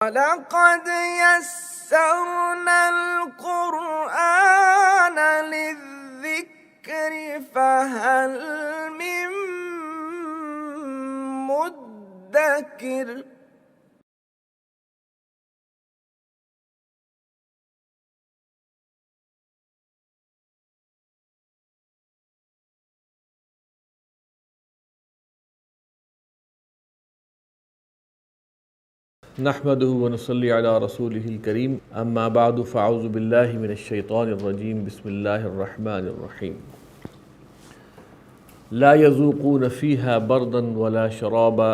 وَلَقَدْ يَسَّرْنَا الْقُرْآنَ لِلذِّكْرِ فَهَلْ مِن مُّدَّكِرٍ نحمده ونصلي على رسوله الكريم اما بعد فاعوذ بالله من الشيطان الرجيم بسم الله الرحمن الرحيم لا يذوقون فيها بردا ولا شرابا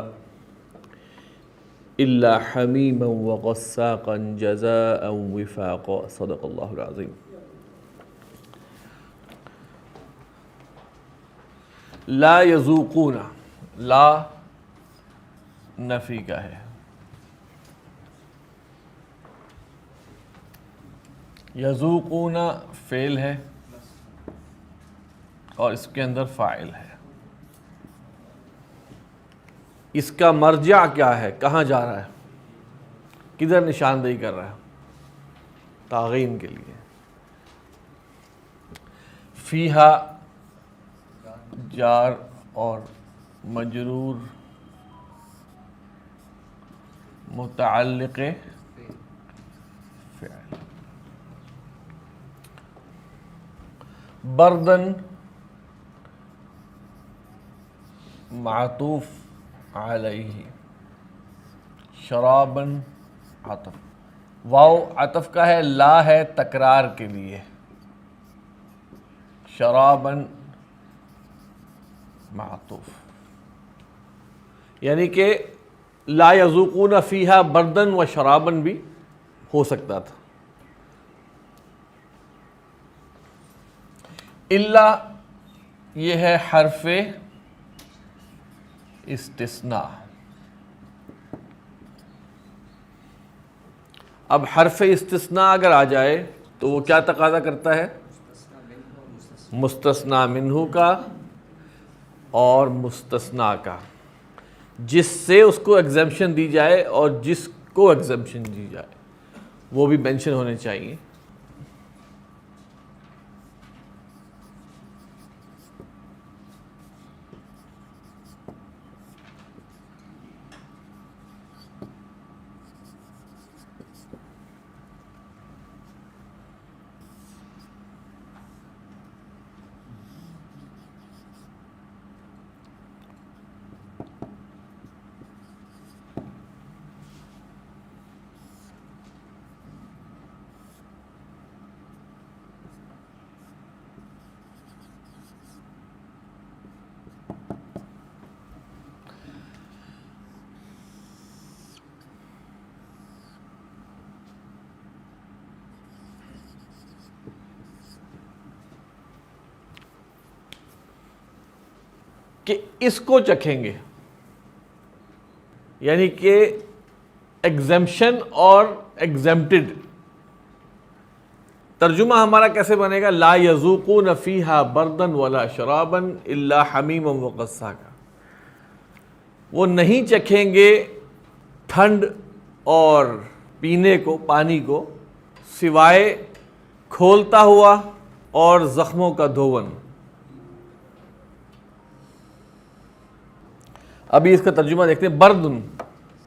الا حميما وغساقا جزاء وفاقا صدق الله العظيم. لا يذوقون، لا نفی کا ہے، یذوقون فعل ہے اور اس کے اندر فاعل ہے. اس کا مرجع کیا ہے، کہاں جا رہا ہے، کدھر نشاندہی کر رہا ہے؟ تعغین کے لیے. فیہا جار اور مجرور متعلق فعل. بردن معطوف علیہ، شرابن عطف، واو عطف کا ہے، لا ہے تکرار کے لیے، شرابن معطوف، یعنی کہ لا یذوقون فیہا بردن و شرابن بھی ہو سکتا تھا. اللہ یہ ہے حرف استثناء. اب حرف استثناء اگر آ جائے تو وہ کیا تقاضا کرتا ہے؟ مستثنی منہ کا اور مستثنیٰ کا، جس سے اس کو ایگزمپشن دی جائے اور جس کو ایگزمپشن دی جائے وہ بھی مینشن ہونے چاہیے. کہ اس کو چکھیں گے، یعنی کہ ایگزمپشن اور ایگزمپٹڈ. ترجمہ ہمارا کیسے بنے گا؟ لا یذوقون فیہا بردن ولا شرابا الا حمیما وغساقا. وہ نہیں چکھیں گے ٹھنڈ اور پینے کو، پانی کو، سوائے کھولتا ہوا اور زخموں کا دھون. ابھی اس کا ترجمہ دیکھتے ہیں. بردن،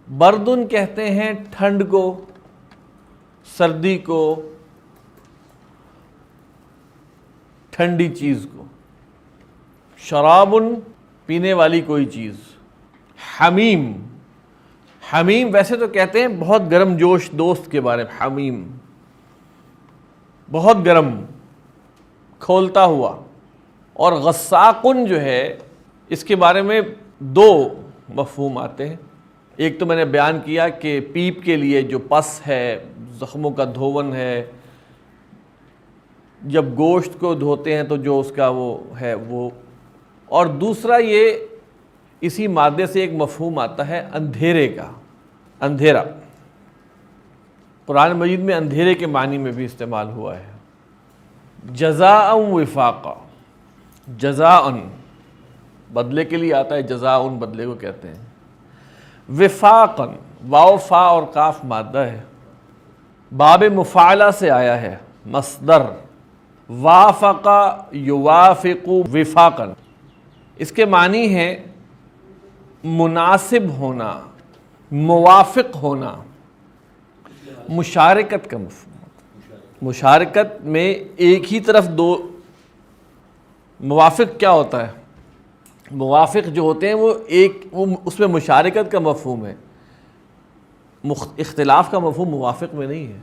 بردن کہتے ہیں ٹھنڈ کو، سردی کو، ٹھنڈی چیز کو. شرابن پینے والی کوئی چیز. حمیم، حمیم ویسے تو کہتے ہیں بہت گرم جوش دوست کے بارے میں، حمیم بہت گرم، کھولتا ہوا. اور غساقن جو ہے اس کے بارے میں دو مفہوم آتے ہیں. ایک تو میں نے بیان کیا کہ پیپ کے لیے جو پس ہے، زخموں کا دھون ہے، جب گوشت کو دھوتے ہیں تو جو اس کا وہ ہے وہ. اور دوسرا یہ اسی مادے سے ایک مفہوم آتا ہے اندھیرے کا، اندھیرا. قرآن مجید میں اندھیرے کے معنی میں بھی استعمال ہوا ہے. جزاء وفاقا، جزاء بدلے کے لیے آتا ہے، جزاء بدلے کو کہتے ہیں. وفاقا، واو فا اور کاف مادہ ہے، باب مفاعلہ سے آیا ہے، مصدر وافق یوافق وفاقا، اس کے معنی ہے مناسب ہونا، موافق ہونا، مشارکت کا مفہوم۔ مشارکت میں ایک ہی طرف دو، موافق کیا ہوتا ہے؟ موافق جو ہوتے ہیں وہ اس میں مشارکت کا مفہوم ہے، اختلاف کا مفہوم موافق میں نہیں ہے۔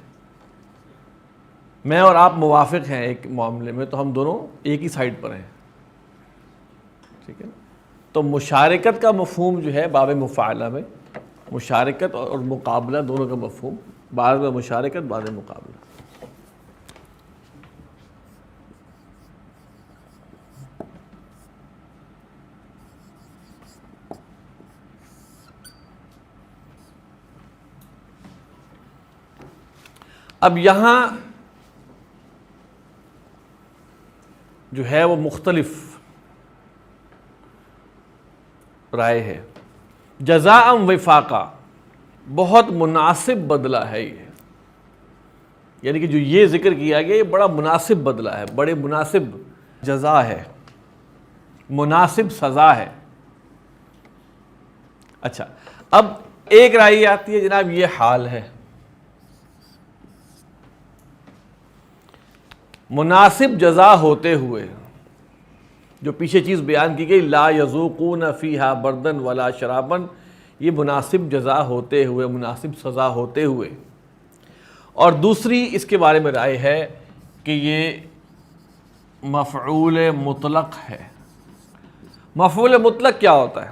میں اور آپ موافق ہیں ایک معاملے میں تو ہم دونوں ایک ہی سائڈ پر ہیں، ٹھیک ہے۔ تو مشارکت کا مفہوم جو ہے باب مفاعلہ میں، مشارکت اور مقابلہ دونوں کا مفہوم، بعض میں مشارکت بعض میں مقابلہ۔ اب یہاں جو ہے وہ مختلف رائے ہے۔ جزاء وفاقا، بہت مناسب بدلہ ہے یہ، یعنی کہ جو یہ ذکر کیا گیا یہ بڑا مناسب بدلہ ہے، بڑے مناسب جزا ہے، مناسب سزا ہے۔ اچھا، اب ایک رائے آتی ہے جناب یہ حال ہے، مناسب جزا ہوتے ہوئے، جو پیچھے چیز بیان کی گئی لا یذوقون فیہا بردن ولا شرابن، یہ مناسب جزا ہوتے ہوئے، مناسب سزا ہوتے ہوئے۔ اور دوسری اس کے بارے میں رائے ہے کہ یہ مفعول مطلق ہے۔ مفعول مطلق کیا ہوتا ہے؟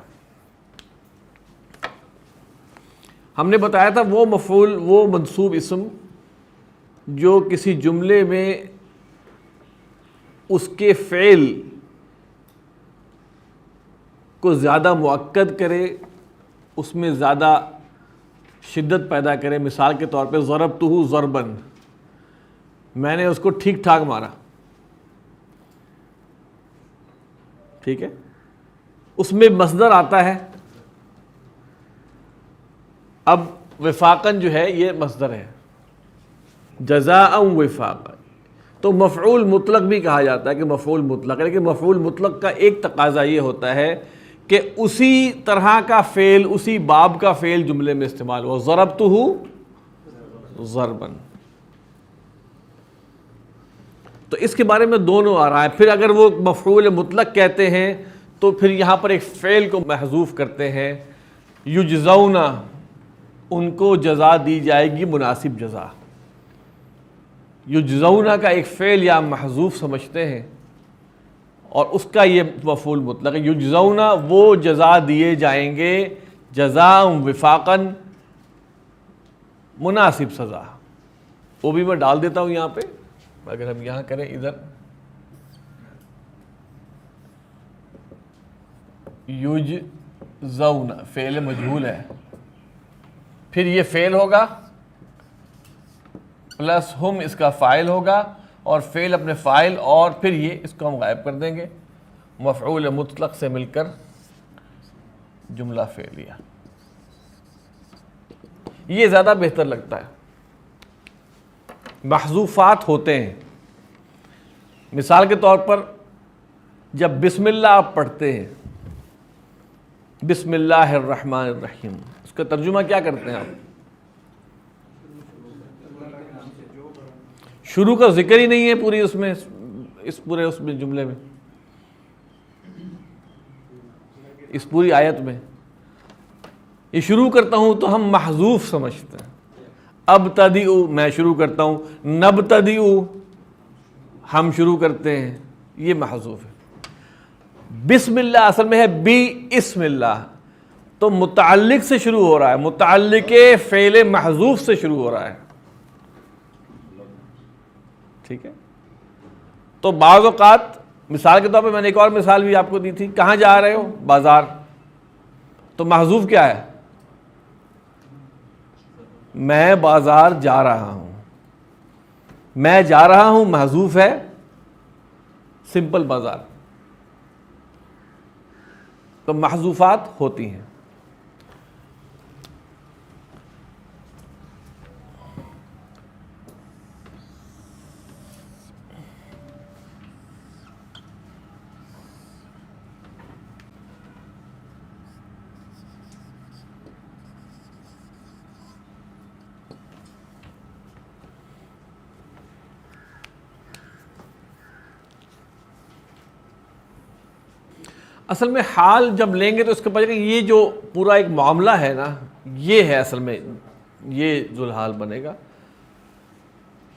ہم نے بتایا تھا وہ مفعول، وہ منصوب اسم جو کسی جملے میں اس کے فعل کو زیادہ مؤکد کرے، اس میں زیادہ شدت پیدا کرے۔ مثال کے طور پہ ضربتہ ضربا، میں نے اس کو ٹھیک ٹھاک مارا، ٹھیک ہے، اس میں مصدر آتا ہے۔ اب وفاقاً جو ہے یہ مصدر ہے، جزاء وفاقا، تو مفعول مطلق بھی کہا جاتا ہے کہ مفعول مطلق ہے، لیکن مفعول مطلق کا ایک تقاضا یہ ہوتا ہے کہ اسی طرح کا فعل، اسی باب کا فعل جملے میں استعمال ہوا، ضربتہ ضربا۔ تو اس کے بارے میں دونوں آ رہا ہے۔ پھر اگر وہ مفعول مطلق کہتے ہیں تو پھر یہاں پر ایک فعل کو محذوف کرتے ہیں، یجزون، ان کو جزا دی جائے گی مناسب جزا۔ یجزون کا ایک فعل یا محذوف سمجھتے ہیں اور اس کا یہ مفعول مطلق ہے۔ یجزون، وہ جزا دیے جائیں گے، جزاء وفاقاً، مناسب سزا۔ وہ بھی میں ڈال دیتا ہوں یہاں پہ، اگر ہم یہاں کریں ادھر، یجزون فعل مجہول ہے، پھر یہ فعل ہوگا پلس ہم اس کا فاعل ہوگا، اور فعل اپنے فاعل، اور پھر یہ اس کو ہم غائب کر دیں گے، مفعول مطلق سے مل کر جملہ فعلیہ۔ یہ زیادہ بہتر لگتا ہے۔ محذوفات ہوتے ہیں، مثال کے طور پر جب بسم اللہ آپ پڑھتے ہیں، بسم اللہ الرحمن الرحیم، اس کا ترجمہ کیا کرتے ہیں آپ؟ شروع کا ذکر ہی نہیں ہے پوری اس میں، اس پورے اس میں جملے میں، اس پوری آیت میں۔ یہ شروع کرتا ہوں تو ہم محذوف سمجھتے ہیں۔ ابتدئ، میں شروع کرتا ہوں، نبتدئ، ہم شروع کرتے ہیں، یہ محذوف ہے۔ بسم اللہ اصل میں ہے بی اسم اللہ، تو متعلق سے شروع ہو رہا ہے، متعلق فعل محذوف سے شروع ہو رہا ہے، ٹھیک ہے۔ تو بعض اوقات مثال کے طور پہ میں نے ایک اور مثال بھی آپ کو دی تھی، کہاں جا رہے ہو؟ بازار، تو محذوف کیا ہے؟ میں بازار جا رہا ہوں، میں جا رہا ہوں محذوف ہے، سمپل بازار۔ تو محذوفات ہوتی ہیں۔ اصل میں حال جب لیں گے تو اس کا پتہ کہ یہ جو پورا ایک معاملہ ہے نا، یہ ہے اصل میں، یہ ذوالحال بنے گا.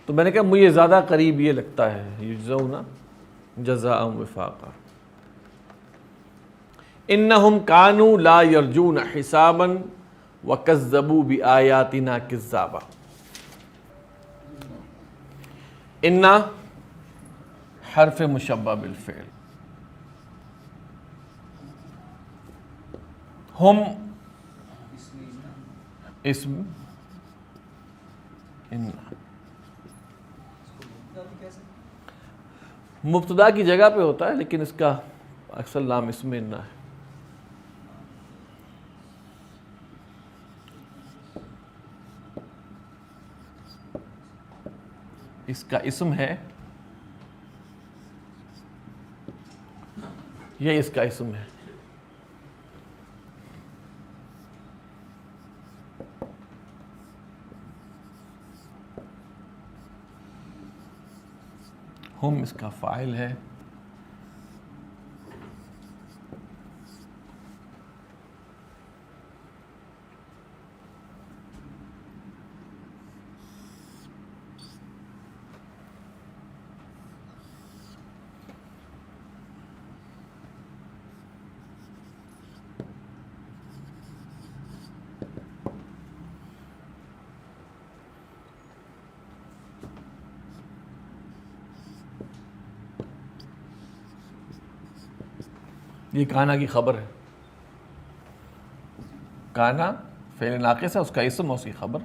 تو میں نے کہا مجھے زیادہ قریب یہ لگتا ہے یجزون جزاء وفاقا. انہم کانوا لا یرجون حسابا وکذبوا بآیاتنا کذابا. ان حرف مشبہ بالفعل، ہم اسم ان، مبتدا کی جگہ پہ ہوتا ہے لیکن اس کا اکثر نام اسم ان ہے. اس کا اسم ہے، یہ اس کا اسم ہے. ہم اس کا فاعل ہے. یہ کانا کی خبر ہے. کانا فعل ناقص ہے، اس کا اسم اور اس کی خبر.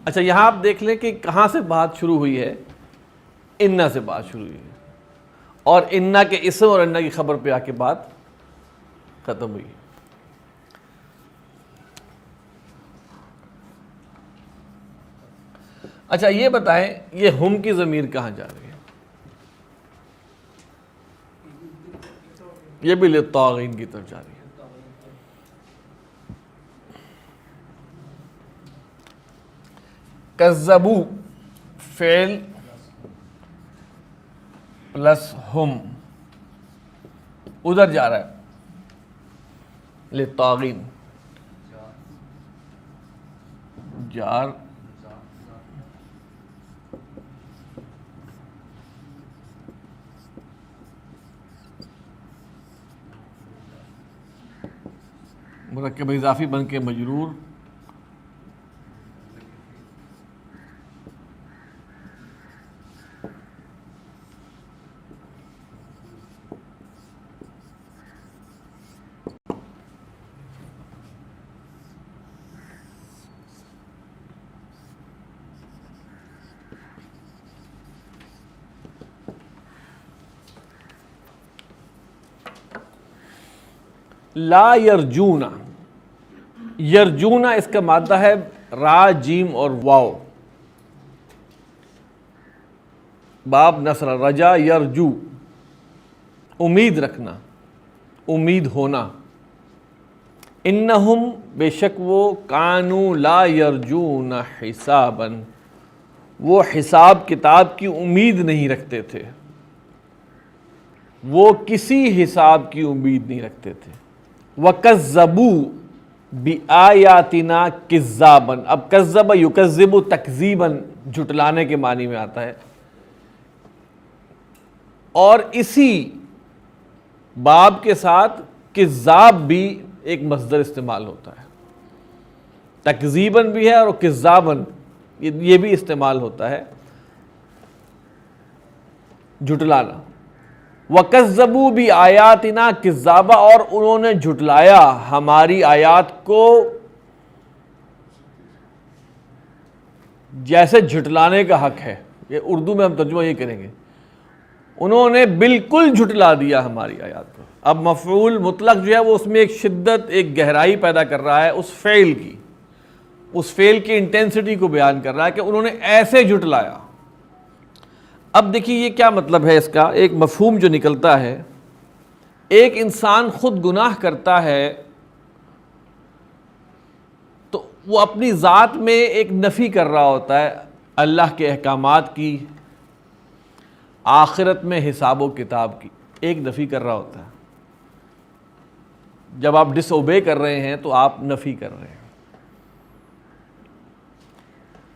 اچھا یہاں آپ دیکھ لیں کہ کہاں سے بات شروع ہوئی ہے، انا سے بات شروع ہوئی ہے، اور انا کے اسم اور انا کی خبر پہ آ کے بات ختم ہوئی. اچھا یہ بتائیں یہ ہم کی ضمیر کہاں جا رہی ہے؟ یہ بھی للطاغین کی طرف جا رہی ہے. کذبوا فعل پلس ہم ادھر جا رہا ہے للطاغین، جار مرکب اضافی بن کے مجرور، لا یرجونا. یرجونا اس کا مادہ ہے را جیم اور واو، باب نصر رجا یرجو، امید رکھنا، امید ہونا. انہم بے شک وہ، کانوا لا یرجون حسابا وہ حساب کتاب کی امید نہیں رکھتے تھے، وہ کسی حساب کی امید نہیں رکھتے تھے. وَكَذَّبُوا بِآيَاتِنَا كِذَّابًا. اب کذب یکذب تکذیباً جھٹلانے کے معنی میں آتا ہے، اور اسی باب کے ساتھ کذاب بھی ایک مصدر استعمال ہوتا ہے. تکذیباً بھی ہے اور کذاباً یہ بھی استعمال ہوتا ہے، جھٹلانا. وَكَذَّبُوا بِآيَاتِنَا كِذَّابًا اور انہوں نے جھٹلایا ہماری آیات کو جیسے جھٹلانے کا حق ہے، یہ اردو میں ہم ترجمہ یہ کریں گے، انہوں نے بالکل جھٹلا دیا ہماری آیات کو۔ اب مفعول مطلق جو ہے وہ اس میں ایک شدت، ایک گہرائی پیدا کر رہا ہے اس فعل کی، اس فعل کی انٹینسٹی کو بیان کر رہا ہے کہ انہوں نے ایسے جھٹلایا۔ اب دیکھیے یہ کیا مطلب ہے اس کا، ایک مفہوم جو نکلتا ہے، ایک انسان خود گناہ کرتا ہے تو وہ اپنی ذات میں ایک نفی کر رہا ہوتا ہے اللہ کے احکامات کی، آخرت میں حساب و کتاب کی، ایک نفی کر رہا ہوتا ہے۔ جب آپ ڈس اوبے کر رہے ہیں تو آپ نفی کر رہے ہیں۔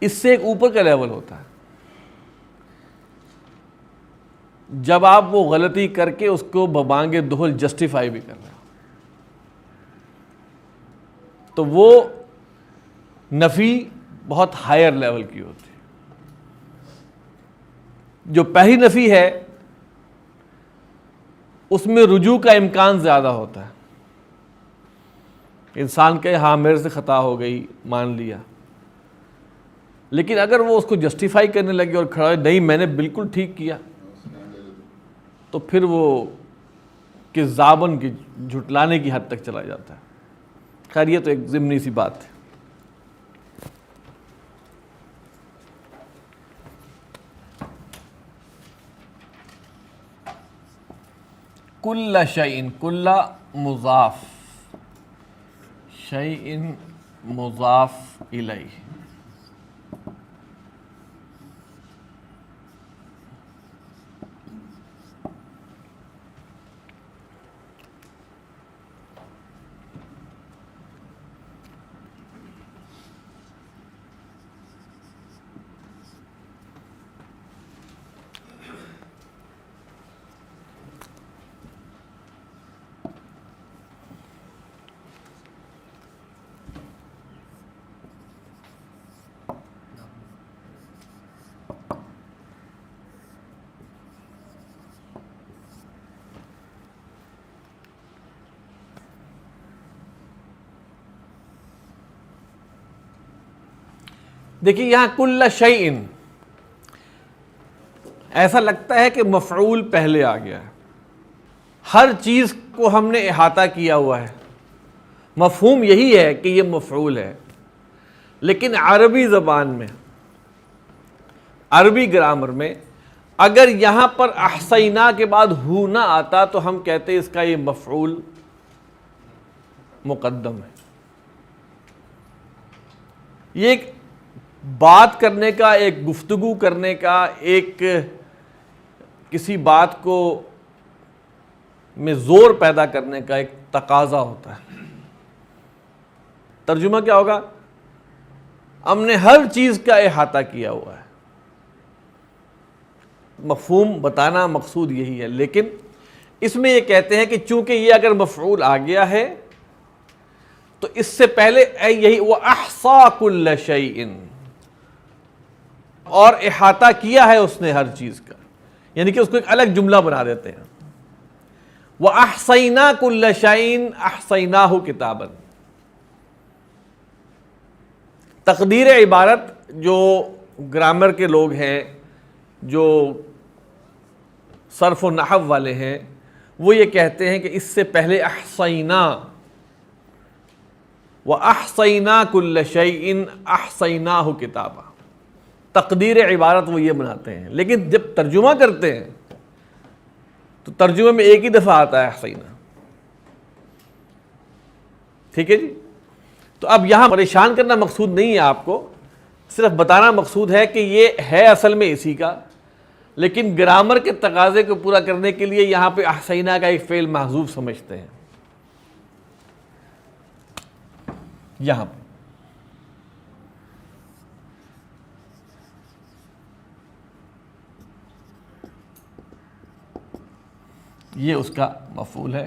اس سے ایک اوپر کا لیول ہوتا ہے، جب آپ وہ غلطی کر کے اس کو ببانگ دہل جسٹیفائی بھی کر رہے ہیں، تو وہ نفی بہت ہائر لیول کی ہوتی ہے۔ جو پہلی نفی ہے اس میں رجوع کا امکان زیادہ ہوتا ہے، انسان کہے ہاں میرے سے خطا ہو گئی، مان لیا، لیکن اگر وہ اس کو جسٹیفائی کرنے لگے اور کھڑا ہے نہیں میں نے بالکل ٹھیک کیا، تو پھر وہ کذابن کی، جھٹلانے کی حد تک چلا جاتا ہے۔ خیر یہ تو ایک ضمنی سی بات ہے۔ کل شیء، کل مضاف، شیء مضاف الیہ۔ دیکھیے یہاں کل شیء، ایسا لگتا ہے کہ مفعول پہلے آ گیا ہے، ہر چیز کو ہم نے احاطہ کیا ہوا ہے، مفہوم یہی ہے کہ یہ مفعول ہے، لیکن عربی زبان میں، عربی گرامر میں اگر یہاں پر احصینا کے بعد ہو نہ آتا تو ہم کہتے اس کا یہ مفعول مقدم ہے۔ یہ ایک بات کرنے کا، ایک گفتگو کرنے کا، ایک کسی بات کو میں زور پیدا کرنے کا ایک تقاضا ہوتا ہے۔ ترجمہ کیا ہوگا؟ ہم نے ہر چیز کا احاطہ کیا ہوا ہے، مفہوم بتانا مقصود یہی ہے، لیکن اس میں یہ کہتے ہیں کہ چونکہ یہ اگر مفعول آ گیا ہے تو اس سے پہلے یہی وَأَحْصَىٰ كُلَّ شَيْءٍ، اور احاطہ کیا ہے اس نے ہر چیز کا، یعنی کہ اس کو ایک الگ جملہ بنا دیتے ہیں۔ وَأَحْصَيْنَا كُلَّ شَيْءٍ أَحْصَيْنَاهُ كِتَابًا۔ تقدیر عبارت جو گرامر کے لوگ ہیں، جو صرف و نحو والے ہیں، وہ یہ کہتے ہیں کہ اس سے پہلے احصینا، وَأَحْصَيْنَا كُلَّ شَيْءٍ أَحْصَيْنَاهُ كِتَابًا، تقدیر عبارت وہ یہ بناتے ہیں، لیکن جب ترجمہ کرتے ہیں تو ترجمے میں ایک ہی دفعہ آتا ہے احصینا۔ ٹھیک ہے جی؟ تو اب یہاں پریشان کرنا مقصود نہیں ہے آپ کو، صرف بتانا مقصود ہے کہ یہ ہے اصل میں اسی کا، لیکن گرامر کے تقاضے کو پورا کرنے کے لیے یہاں پہ احصینا کا ایک فعل محذوف سمجھتے ہیں یہاں پہ۔ یہ اس کا مفعول ہے۔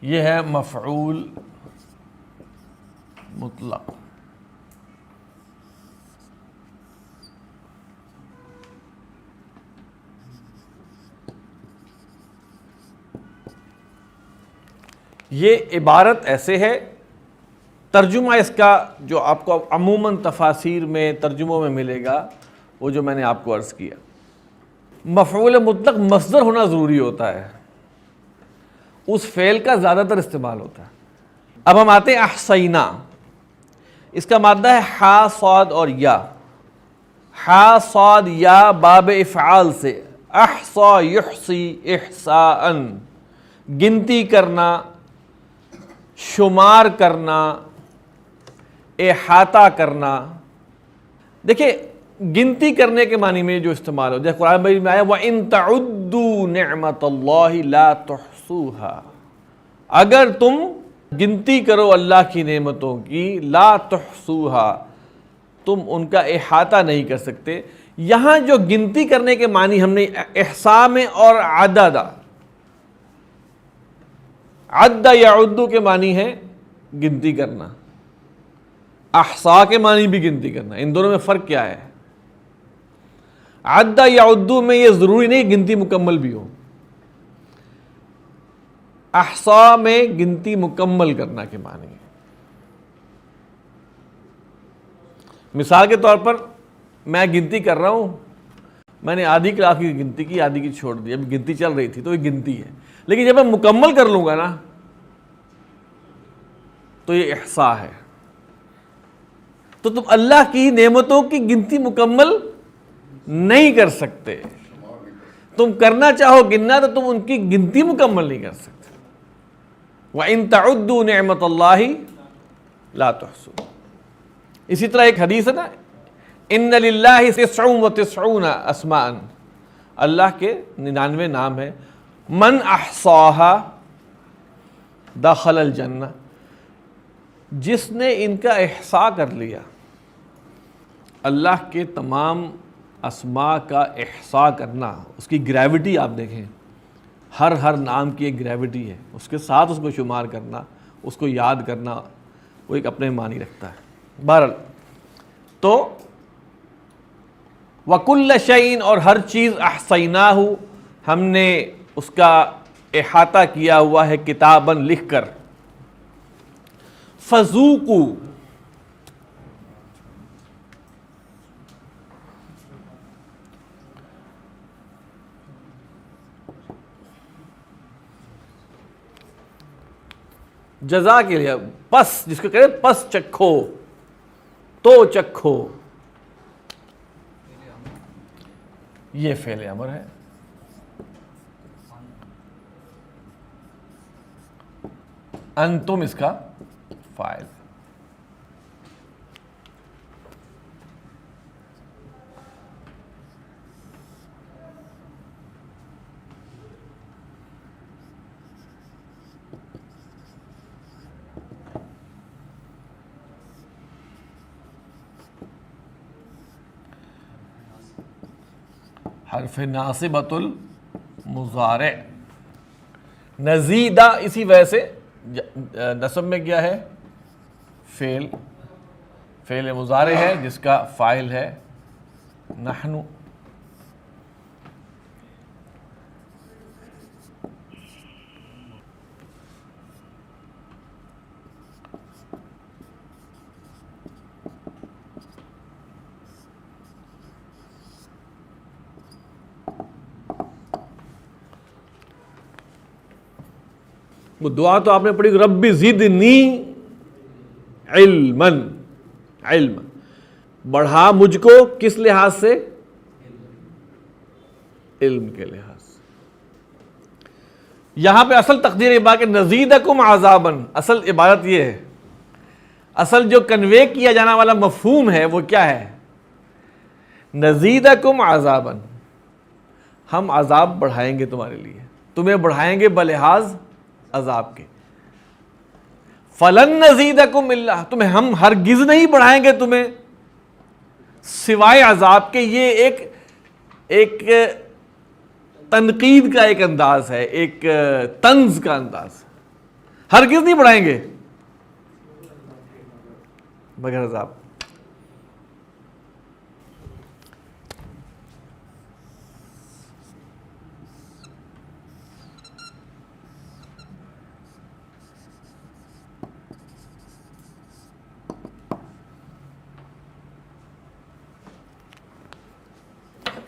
یہ ہے مفعول مطلق۔ یہ عبارت ایسے ہے، ترجمہ اس کا جو آپ کو عموماً تفاسیر میں ترجموں میں ملے گا وہ جو میں نے آپ کو عرض کیا، مفعول مطلق مصدر ہونا ضروری ہوتا ہے، اس فعل کا زیادہ تر استعمال ہوتا ہے۔ اب ہم آتے ہیں احصینا، اس کا مادہ ہے حا صاد اور یا، حا صاد یا باب افعال سے، احصا یحصی احصاءً، گنتی کرنا، شمار کرنا، احاطہ کرنا۔ دیکھیں گنتی کرنے کے معنی میں جو استعمال ہو، جیسے قرآن مجید میں آیا وَإِن تَعُدُّوا نِعْمَةَ اللَّهِ لَا تُحْصُوهَا، اگر تم گنتی کرو اللہ کی نعمتوں کی، لا تحصوها، تم ان کا احاطہ نہیں کر سکتے۔ یہاں جو گنتی کرنے کے معنی ہم نے احصاء میں اور عدد، عد یعد کے معنی ہے گنتی کرنا، احصاء کے معنی بھی گنتی کرنا، ان دونوں میں فرق کیا ہے؟ عد یعد میں یہ ضروری نہیں گنتی مکمل بھی ہو، احصاء میں گنتی مکمل کرنا کے معنی ہے۔ مثال کے طور پر میں گنتی کر رہا ہوں، میں نے آدھی کلاس کی گنتی کی، آدھی کی چھوڑ دی، اب گنتی چل رہی تھی تو یہ گنتی ہے، لیکن جب میں مکمل کر لوں گا نا تو یہ احصاء ہے۔ تو تم اللہ کی نعمتوں کی گنتی مکمل نہیں کر سکتے، تم کرنا چاہو گننا تو تم ان کی گنتی مکمل نہیں کر سکتے۔ وَإِن تَعُدُّوا نِعْمَةَ اللَّهِ لَا تُحْصُوهَا۔ اسی طرح ایک حدیث ہے نا، إِنَّ لِلَّهِ 99 أَسْمَاءً، اللہ کے 99 نام ہے، من احصاها دخل الجنہ، جس نے ان کا احصاء کر لیا، اللہ کے تمام اسماء کا احصاء کرنا، اس کی گریوٹی آپ دیکھیں، ہر نام کی ایک گریوٹی ہے، اس کے ساتھ اس کو شمار کرنا، اس کو یاد کرنا، وہ ایک اپنے معنی رکھتا ہے۔ بہرحال تو وَكُلَّ شَيْءٍ، اور ہر چیز احصیناہ، ہم نے اس کا احاطہ کیا ہوا ہے کتاباً لکھ کر۔ فَذُوقُوا، جزا کے لیے، پس جس کو کہتے ہیں پس چکھو، تو چکھو، یہ فعل امر ہے۔ انتم اس کا فاعل۔ حرف ناصبۃ المضارع، نزیدہ، اسی وجہ سے نصب میں کیا ہے؟ فعل مضارع ہے جس کا فاعل ہے نحن۔ وہ دعا تو آپ نے پڑھی، رب زدنی علما، علم بڑھا مجھ کو، کس لحاظ سے؟ علم کے لحاظ سے۔ یہاں پہ اصل تقدیر یہ بات کہ نزیدکم عذابا، اصل عبارت یہ ہے، اصل جو کنوے کیا جانا والا مفہوم ہے وہ کیا ہے؟ نزیدکم عذابا، ہم عذاب بڑھائیں گے تمہارے لیے، تمہیں بڑھائیں گے بلحاظ عذاب کے۔ فلن نزیدکم الا، تمہیں ہم ہرگز نہیں بڑھائیں گے تمہیں سوائے عذاب کے۔ یہ ایک تنقید کا ایک انداز ہے، ایک طنز کا انداز، ہرگز نہیں بڑھائیں گے بغیر عذاب۔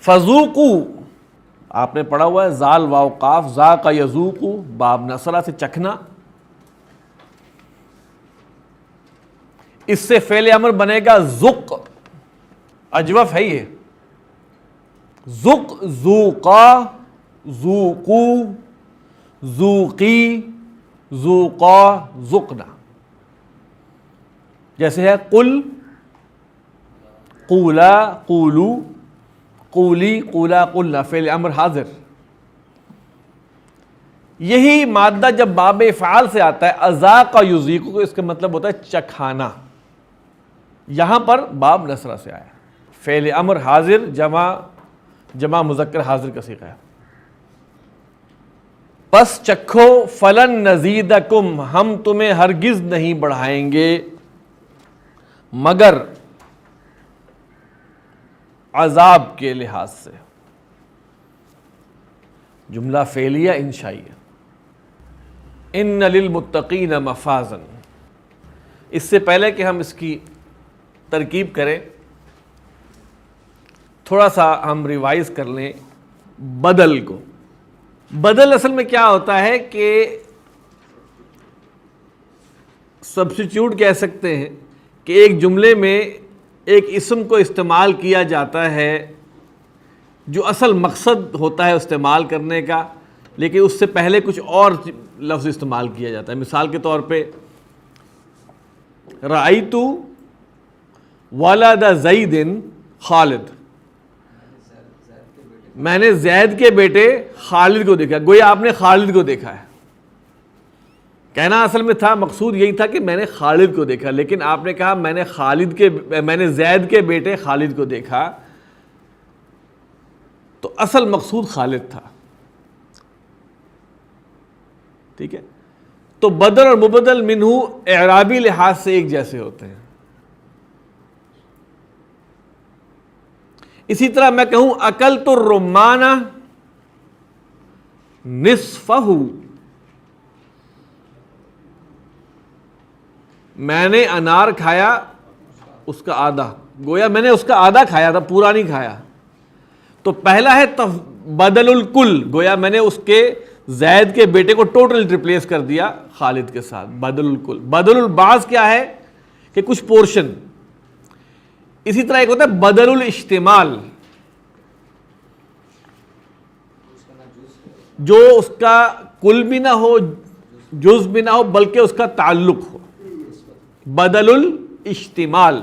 فذوقو آپ نے پڑھا ہوا ہے زال واو قاف، ذاق یذوقو باب نصرہ سے چکھنا، اس سے فعل امر بنے گا ذق، اجوف ہے یہ، ذق، ذوقا، ذوقو، ذوقی، ذوقا، ذقنا، جیسے ہے قل، قولا، قولو، قولی، قولا، قلنا، فعل امر حاضر۔ یہی مادہ جب باب افعال سے آتا ہے اذاق یذیق، تو اس کا مطلب ہوتا ہے چکھانا، یہاں پر باب نصرہ سے آیا، فعل امر حاضر، جمع مذکر حاضر کا صیغہ ہے۔ پس چکھو فلن نزیدکم، ہم تمہیں ہرگز نہیں بڑھائیں گے مگر عذاب کے لحاظ سے، جملہ فعلیہ انشائیہ، ان للمتقین مفازا۔ اس سے پہلے کہ ہم اس کی ترکیب کریں تھوڑا سا ہم ریوائز کر لیں بدل کو۔ بدل اصل میں کیا ہوتا ہے کہ سبسٹیچیوٹ کہہ سکتے ہیں کہ ایک جملے میں ایک اسم کو استعمال کیا جاتا ہے جو اصل مقصد ہوتا ہے استعمال کرنے کا، لیکن اس سے پہلے کچھ اور لفظ استعمال کیا جاتا ہے۔ مثال کے طور پہ رأیت ولد زید خالد، میں نے زید کے بیٹے خالد کو دیکھا، گویا آپ نے خالد کو دیکھا ہے۔ کہنا اصل میں تھا، مقصود یہی تھا کہ میں نے خالد کو دیکھا، لیکن آپ نے کہا میں نے زید کے بیٹے خالد کو دیکھا، تو اصل مقصود خالد تھا، ٹھیک ہے۔ تو بدل اور مبدل منہ اعرابی لحاظ سے ایک جیسے ہوتے ہیں۔ اسی طرح میں کہوں اکلت الرمان نصفہ، میں نے انار کھایا اس کا آدھا، گویا میں نے اس کا آدھا کھایا تھا، پورا نہیں کھایا۔ تو پہلا ہے بدل الکل، گویا میں نے اس کے زید کے بیٹے کو ٹوٹل ریپلیس کر دیا خالد کے ساتھ، بدل الکل۔ بدل البعض کیا ہے کہ کچھ پورشن۔ اسی طرح ایک ہوتا ہے بدل الاشتمال، جو اس کا کل بھی نہ ہو، جز بھی نہ ہو، بلکہ اس کا تعلق ہو، بدل الاشتمال۔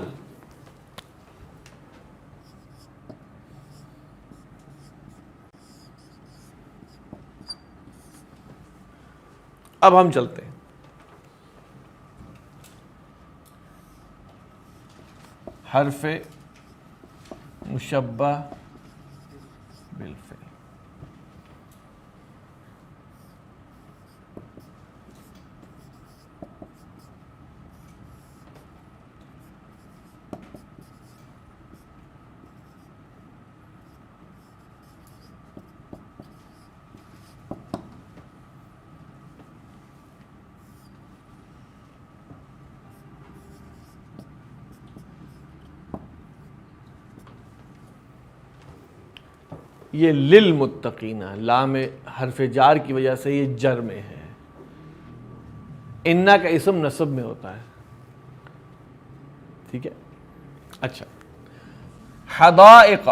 اب ہم چلتے ہیں حرف مشبہ بالفعل۔ یہ للمتقین، لام حرف جار کی وجہ سے یہ جر میں ہے، انا کا اسم نصب میں ہوتا ہے، ٹھیک ہے۔ اچھا، حدائق،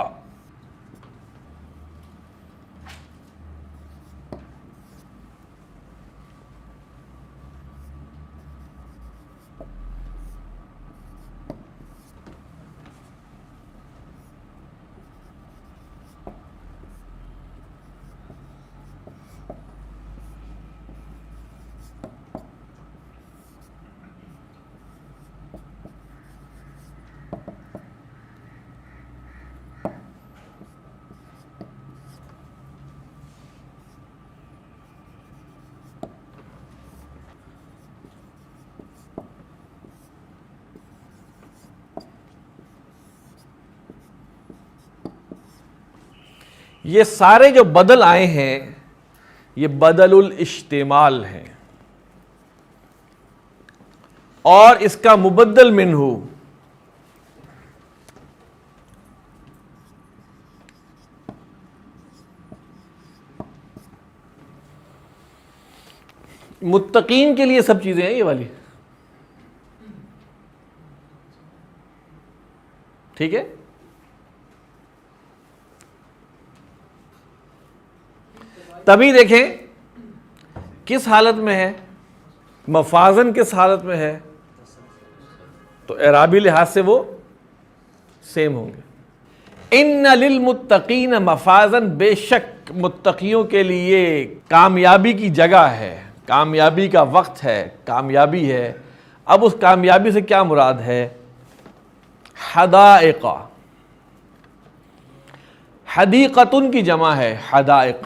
یہ سارے جو بدل آئے ہیں یہ بدل الاشتمال ہیں، اور اس کا مبدل منہ متقین کے لیے سب چیزیں ہیں یہ والی، ٹھیک ہے. تبھی دیکھیں کس حالت میں ہے، مفازن کس حالت میں ہے، تو اعرابی لحاظ سے وہ سیم ہوں گے. ان للمتقین مفازن، بے شک متقیوں کے لیے کامیابی کی جگہ ہے، کامیابی کا وقت ہے، کامیابی ہے. اب اس کامیابی سے کیا مراد ہے؟ حدائق، حدیقتن کی جمع ہے حدائق،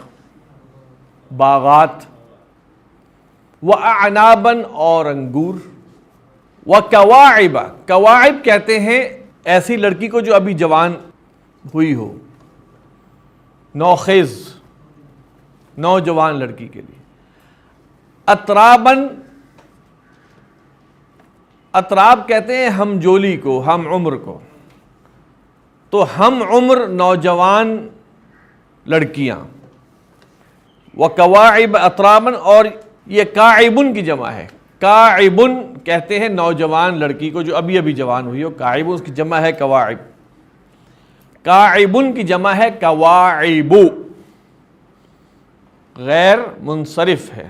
باغات. وَأَعْنَابًا اور انگور. وَكَوَاعِبَ، کواعب کہتے ہیں ایسی لڑکی کو جو ابھی جوان ہوئی ہو، نوخیز نوجوان لڑکی کے لیے. اطرابن، اطراب کہتے ہیں ہم جولی کو، ہم عمر کو. تو ہم عمر نوجوان لڑکیاں. وَكَوَاعِبَ اطرابن، اور یہ کاعبن کی جمع ہے. کاعبن کہتے ہیں نوجوان لڑکی کو جو ابھی ابھی جوان ہوئی ہو، کاعب اس کی جمع ہے کواعب. کاعبن کی جمع ہے کواعب، غیر منصرف ہے.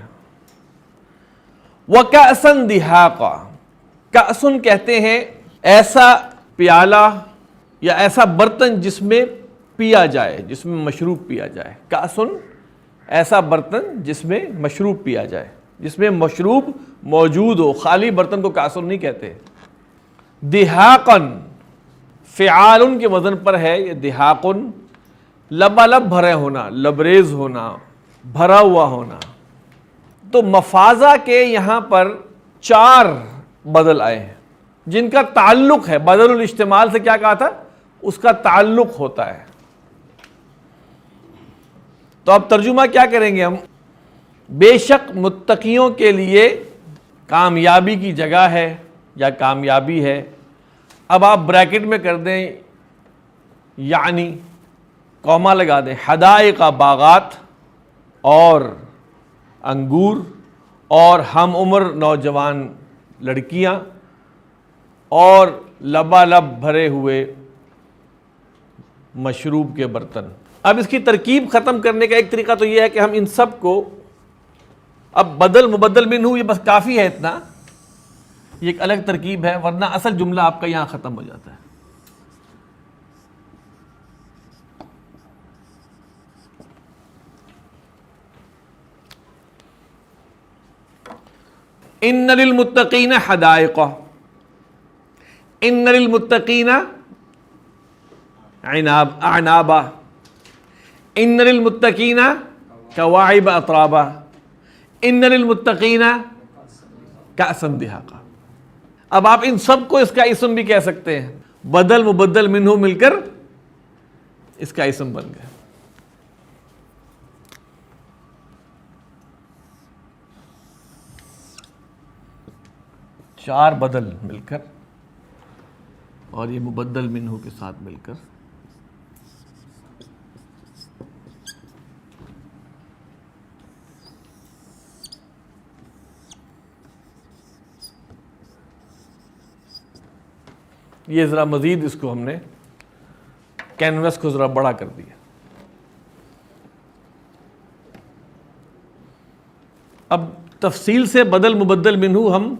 وَكَأْسًا دِهَاقًا، کأسن کہتے ہیں ایسا پیالہ یا ایسا برتن جس میں پیا جائے، جس میں مشروب پیا جائے. کأسن ایسا برتن جس میں مشروب پیا جائے، جس میں مشروب موجود ہو. خالی برتن کو کأسن نہیں کہتے. دہاقن فعالن کے وزن پر ہے یہ دہاقن. لبالب بھرے ہونا، لبریز ہونا، بھرا ہوا ہونا. تو مفازہ کے یہاں پر 4 بدل آئے ہیں جن کا تعلق ہے، بدل الاجتمال سے کیا کہا تھا، اس کا تعلق ہوتا ہے. تو اب ترجمہ کیا کریں گے ہم؟ بے شک متقیوں کے لیے کامیابی کی جگہ ہے یا کامیابی ہے. اب آپ بریکٹ میں کر دیں، یعنی کوما لگا دیں. حدائق باغات اور انگور اور ہم عمر نوجوان لڑکیاں اور لبالب بھرے ہوئے مشروب کے برتن. اب اس کی ترکیب ختم کرنے کا ایک طریقہ تو یہ ہے کہ ہم ان سب کو، اب بدل مبدل منہ یہ بس کافی ہے اتنا، یہ ایک الگ ترکیب ہے، ورنہ اصل جملہ آپ کا یہاں ختم ہو جاتا ہے. ان للمتقین حدائق، ان للمتقین اعنابا، ان للمتقین کواعب اطرابا، ان للمتقین کأسا دہاقا. اب آپ ان سب کو اس کا اسم بھی کہہ سکتے ہیں، بدل مبدل منہ مل کر اس کا اسم بن گیا. چار بدل مل کر اور یہ مبدل منہ کے ساتھ مل کر یہ ذرا مزید اس کو ہم نے کینوس کو ذرا بڑا کر دیا. اب تفصیل سے بدل مبدل منہ ہم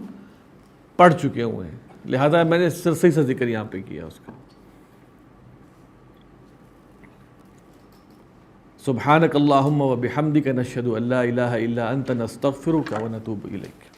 پڑھ چکے ہوئے ہیں، لہذا میں نے سرسری سے ذکر یہاں پہ کیا اس کا. سبحانک اللہم و بحمدک نشہد ان لا الہ الا انت نستغفرک و نتوب الیک.